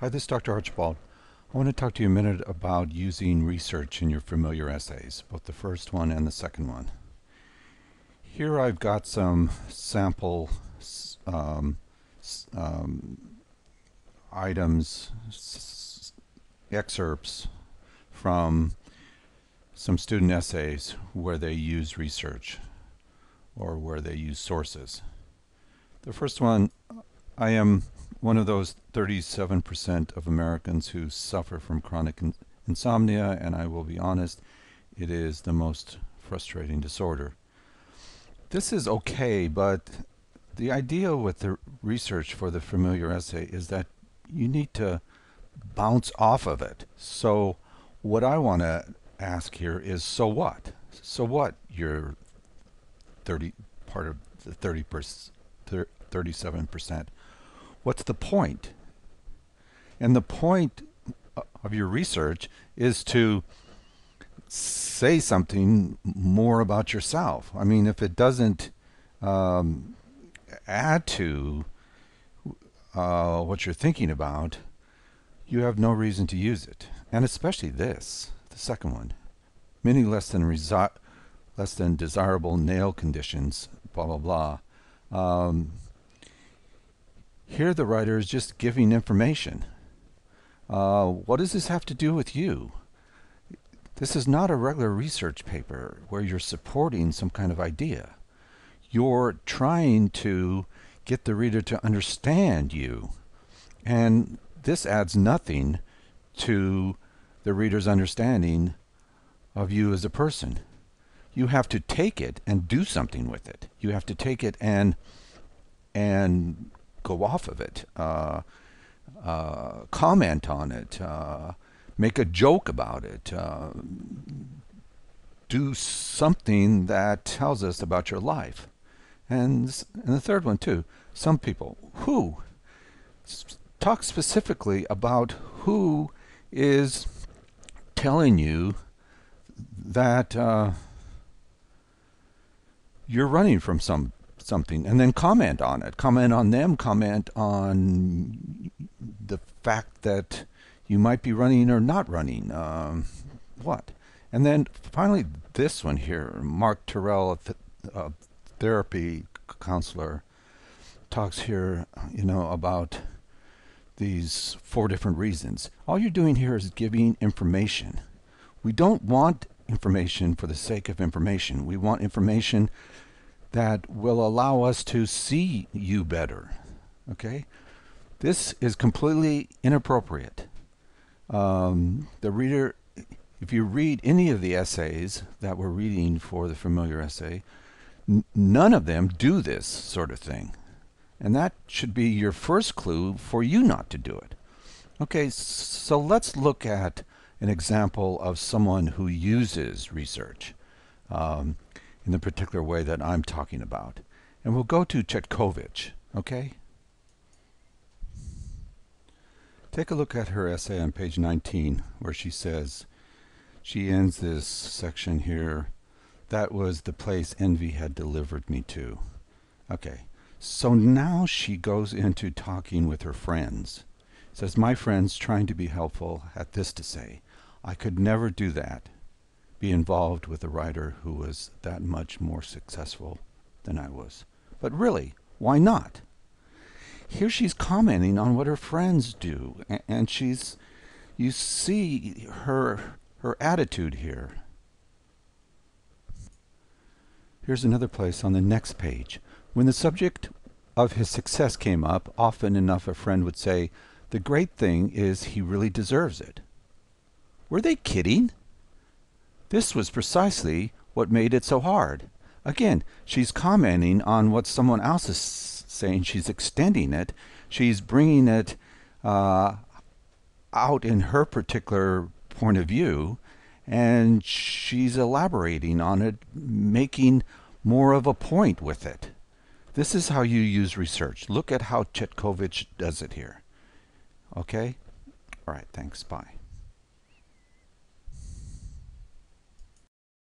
Hi, this is Dr. Archibald. I want to talk to you a minute about using research in your familiar essays, both the first one and the second one. Here I've got some sample um, items, excerpts from some student essays where they use research or where they use sources. The first one, I am one of those 37% of Americans who suffer from chronic insomnia, and I will be honest, it is the most frustrating disorder. This is okay, but the idea with the research for the familiar essay is that you need to bounce off of it. So what I want to ask here is, so what? So what you're part of the 37%? What's the point? And the point of your research is to say something more about yourself. I mean, if it doesn't add to what you're thinking about, you have no reason to use it. And especially this, the second one. Many less than desirable nail conditions, blah, blah, blah. Here the writer is just giving information. What does this have to do with you? This is not a regular research paper where you're supporting some kind of idea. You're trying to get the reader to understand you. And this adds nothing to the reader's understanding of you as a person. You have to take it and do something with it. You have to take it and go off of it, comment on it, make a joke about it, do something that tells us about your life. And the third one too, some people, who? Talk specifically about who is telling you that you're running from something, and then comment on it. Comment on them, comment on the fact that you might be running or not running. What? And then finally this one here, Mark Terrell, a therapy counselor, talks here, about these 4 different reasons. All you're doing here is giving information. We don't want information for the sake of information. We want information that will allow us to see you better. Okay? This is completely inappropriate. The reader, if you read any of the essays that we're reading for the familiar essay, none of them do this sort of thing. And that should be your first clue for you not to do it. Okay, so let's look at an example of someone who uses research in the particular way that I'm talking about. And we'll go to Chetkovich, okay? Take a look at her essay on page 19, where she says, she ends this section here, that was the place envy had delivered me to. Okay, so now she goes into talking with her friends. Says, my friends, trying to be helpful, had this to say: I could never do that, be involved with a writer who was that much more successful than I was. But really, why not? Here she's commenting on what her friends do, and you see her attitude here. Here's another place on the next page. When the subject of his success came up, often enough a friend would say, the great thing is he really deserves it. Were they kidding? This was precisely what made it so hard. Again, she's commenting on what someone else is saying. She's extending it. She's bringing it out in her particular point of view, and she's elaborating on it, making more of a point with it. This is how you use research. Look at how Chetkovich does it here. Okay? All right, thanks. Bye.